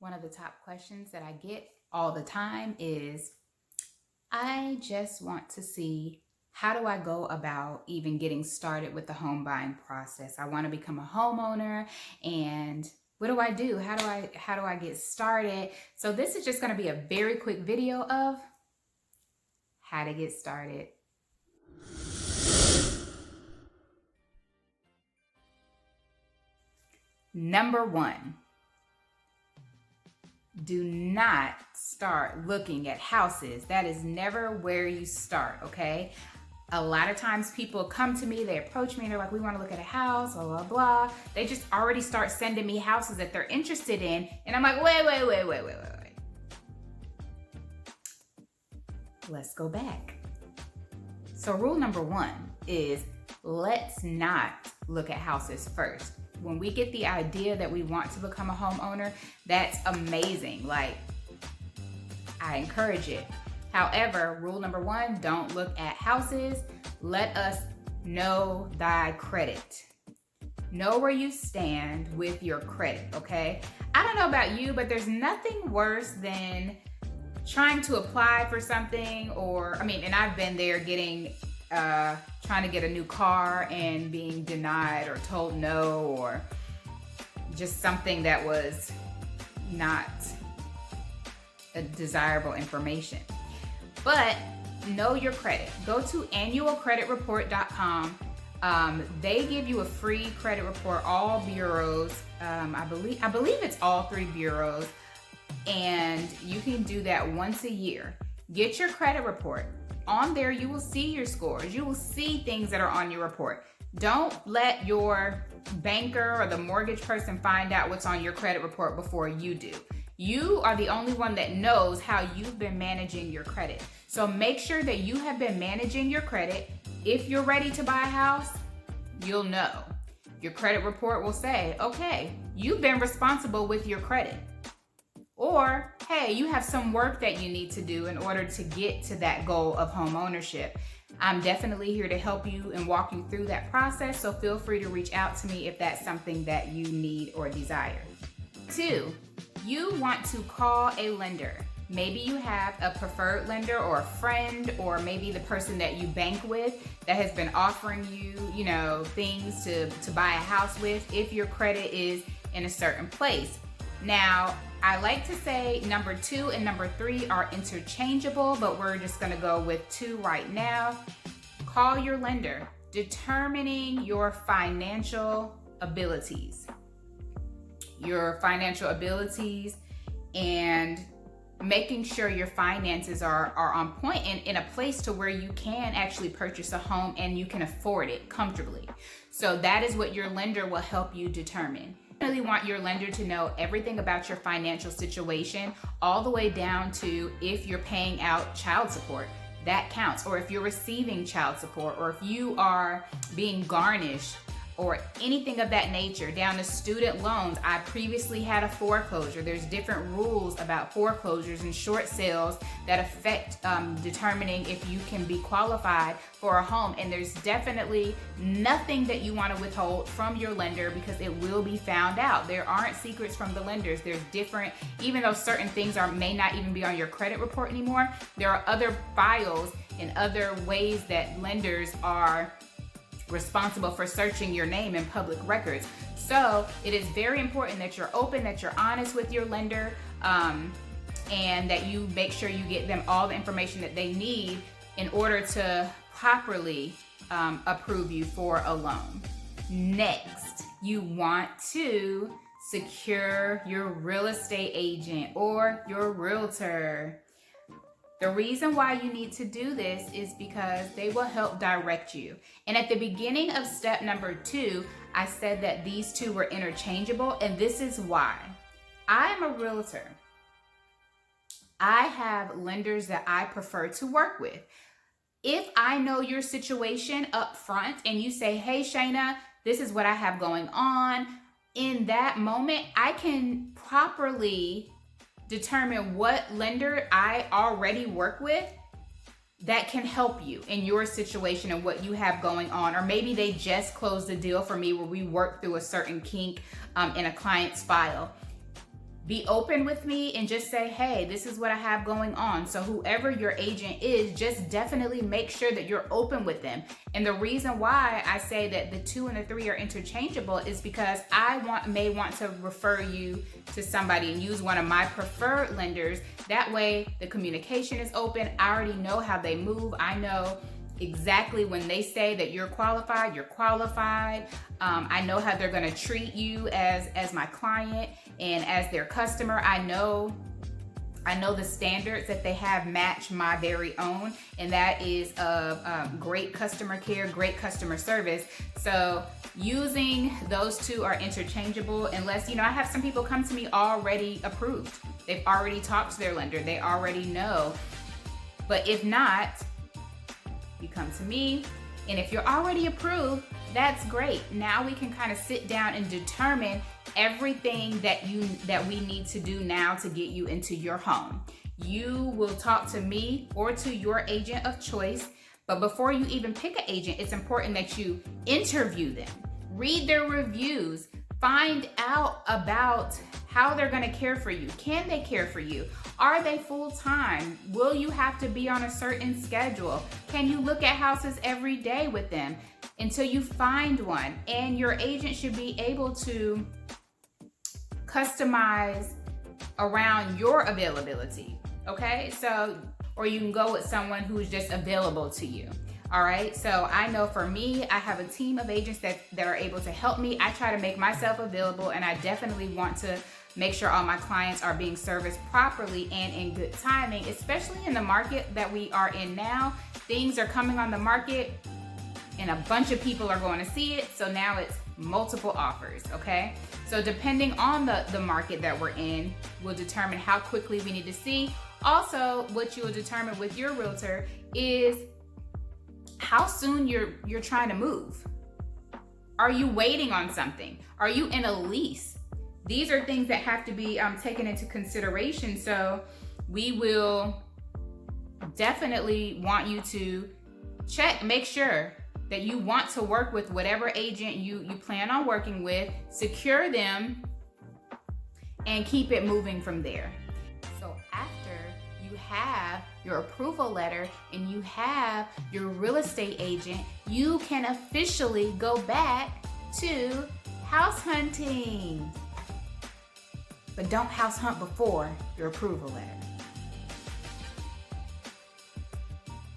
One of the top questions that I get all the time is, I just want to see, how do I go about even getting started with the home buying process? I want to become a homeowner, and what do I do? How do I get started? So this is just going to be a very quick video of how to get started. Number one, do not start looking at houses. That is never where you start, okay? A lot of times people come to me, they approach me, and they're like, we want to look at a house, blah, blah, blah. They just already start sending me houses that they're interested in. And I'm like, wait. Let's go back. So rule number one is, let's not look at houses first. When we get the idea that we want to become a homeowner, that's amazing. Like, I encourage it. However, rule number one, don't look at houses. Let us know thy credit. Know where you stand with your credit, okay? I don't know about you, but there's nothing worse than trying to apply for something, and I've been there getting, trying to get a new car and being denied or told no, or just something that was not a desirable information. But know your credit. Go to annualcreditreport.com. They give you a free credit report, all bureaus. I believe it's all 3 bureaus, and you can do that once a year. Get your credit report. On there, you will see your scores. You will see things that are on your report. Don't let your banker or the mortgage person find out what's on your credit report before you do. You are the only one that knows how you've been managing your credit. So make sure that you have been managing your credit. If you're ready to buy a house, you'll know. Your credit report will say, okay, you've been responsible with your credit. Or, hey, you have some work that you need to do in order to get to that goal of home ownership. I'm definitely here to help you and walk you through that process, so feel free to reach out to me if that's something that you need or desire. 2, you want to call a lender. Maybe you have a preferred lender or a friend, or maybe the person that you bank with that has been offering you, things to buy a house with if your credit is in a certain place. Now, I like to say number 2 and number 3 are interchangeable, but we're just gonna go with 2 right now. Call your lender. Determining your financial abilities. And making sure your finances are on point and in a place to where you can actually purchase a home and you can afford it comfortably. So that is what your lender will help you determine. You really want your lender to know everything about your financial situation, all the way down to if you're paying out child support. That counts. Or if you're receiving child support, or if you are being garnished, or anything of that nature, down to student loans. I previously had a foreclosure. There's different rules about foreclosures and short sales that affect determining if you can be qualified for a home. And there's definitely nothing that you want to withhold from your lender, because it will be found out. There aren't secrets from the lenders. There's different, even though certain things may not even be on your credit report anymore, there are other files and other ways that lenders are responsible for searching your name in public records. So it is very important that you're open, that you're honest with your lender, and that you make sure you get them all the information that they need in order to properly approve you for a loan. Next, you want to secure your real estate agent or your realtor. The reason why you need to do this is because they will help direct you. And at the beginning of step number 2, I said that these 2 were interchangeable, and this is why. I am a realtor. I have lenders that I prefer to work with. If I know your situation up front and you say, hey, Shayna, this is what I have going on, in that moment, I can properly determine what lender I already work with that can help you in your situation and what you have going on. Or maybe they just closed a deal for me where we worked through a certain kink in a client's file. be open with me and just say, hey, this is what I have going on. So whoever your agent is, just definitely make sure that you're open with them. And the reason why I say that the 2 and the 3 are interchangeable is because I may want to refer you to somebody and use one of my preferred lenders. That way the communication is open. I already know how they move. I know exactly when they say that you're qualified, you're qualified. I know how they're gonna treat you as my client and as their customer. I know the standards that they have match my very own, and that is great customer care, great customer service. So using those 2 are interchangeable unless, I have some people come to me already approved. They've already talked to their lender. They already know. But if not, you come to me, and if you're already approved, that's great. Now we can kind of sit down and determine everything that we need to do now to get you into your home. You will talk to me or to your agent of choice, but before you even pick an agent, it's important that you interview them, read their reviews, find out about how they're going to care for you. Can they care for you? Are they full-time? Will you have to be on a certain schedule? Can you look at houses every day with them until you find one? And your agent should be able to customize around your availability, okay? So, or you can go with someone who's just available to you. All right, so I know for me, I have a team of agents that are able to help me. I try to make myself available, and I definitely want to make sure all my clients are being serviced properly and in good timing, especially in the market that we are in now. Things are coming on the market and a bunch of people are going to see it. So now it's multiple offers, okay? So depending on the market that we're in will determine how quickly we need to see. Also, what you will determine with your realtor is how soon you're trying to move. Are you waiting on something? Are you in a lease? These are things that have to be taken into consideration. So we will definitely want you to make sure that you want to work with whatever agent you plan on working with, secure them, and keep it moving from there. So after you have your approval letter and you have your real estate agent, you can officially go back to house hunting. But don't house hunt before your approval letter.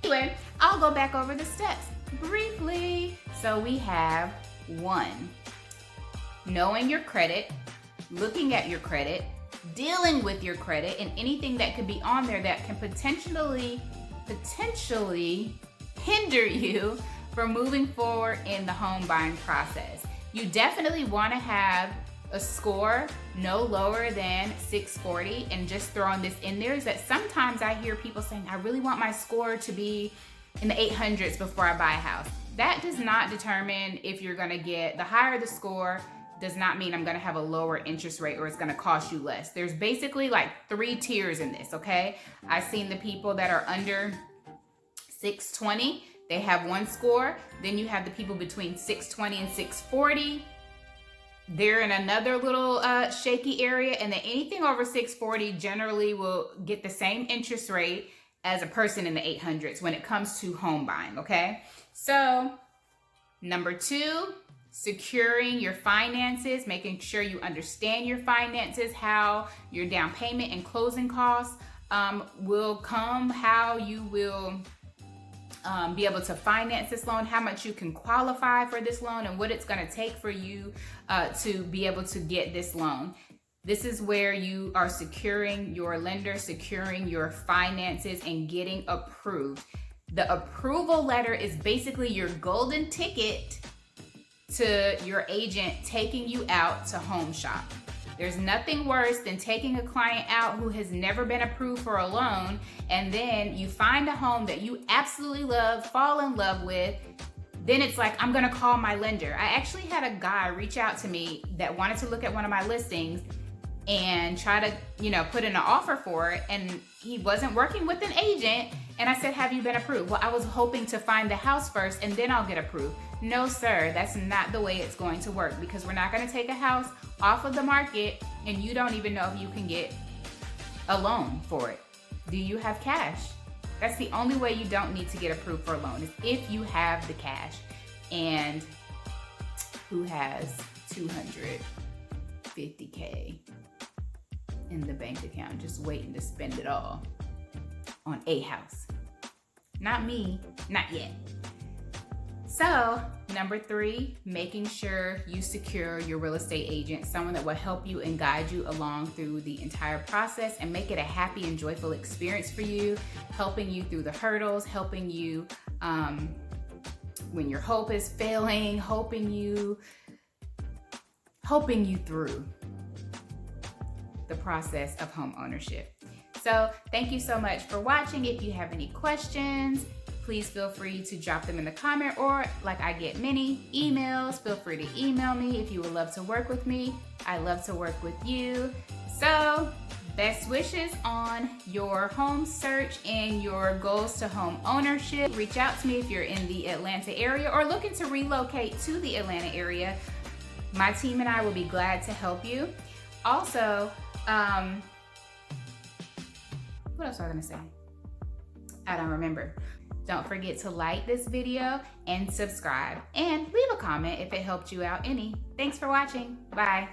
Anyway, I'll go back over the steps briefly. So we have 1, knowing your credit, looking at your credit, dealing with your credit, and anything that could be on there that can potentially hinder you from moving forward in the home buying process. You definitely want to have a score no lower than 640, and just throwing this in there is that sometimes I hear people saying, I really want my score to be in the 800s before I buy a house. That does not determine if you're gonna get, the higher the score does not mean I'm gonna have a lower interest rate or it's gonna cost you less. There's basically like 3 tiers in this, okay? I've seen the people that are under 620, they have 1 score. Then you have the people between 620 and 640. They're in another little shaky area, and then anything over 640 generally will get the same interest rate as a person in the 800s when it comes to home buying, okay? So, number 2, securing your finances, making sure you understand your finances, how your down payment and closing costs will come, how you will be able to finance this loan, how much you can qualify for this loan, and what it's going to take for you to be able to get this loan. This is where you are securing your lender, securing your finances, and getting approved. The approval letter is basically your golden ticket to your agent taking you out to home shop. There's nothing worse than taking a client out who has never been approved for a loan, and then you find a home that you absolutely love, fall in love with. Then it's like, I'm gonna call my lender. I actually had a guy reach out to me that wanted to look at one of my listings and try to, put in an offer for it, and he wasn't working with an agent. And I said, have you been approved? Well, I was hoping to find the house first and then I'll get approved. No, sir, that's not the way it's going to work, because we're not going to take a house off of the market and you don't even know if you can get a loan for it. Do you have cash? That's the only way you don't need to get approved for a loan, is if you have the cash. And who has $250K in the bank account just waiting to spend it all on a house? Not me, not yet. So, number 3, making sure you secure your real estate agent, someone that will help you and guide you along through the entire process and make it a happy and joyful experience for you, helping you through the hurdles, helping you when your hope is failing, helping you through the process of home ownership. So thank you so much for watching. If you have any questions, please feel free to drop them in the comment, or like I get many emails, feel free to email me if you would love to work with me. I love to work with you. So best wishes on your home search and your goals to home ownership. Reach out to me if you're in the Atlanta area or looking to relocate to the Atlanta area. My team and I will be glad to help you. Also, what else was I gonna say? I don't remember. Don't forget to like this video and subscribe, and leave a comment if it helped you out any. Thanks for watching. Bye.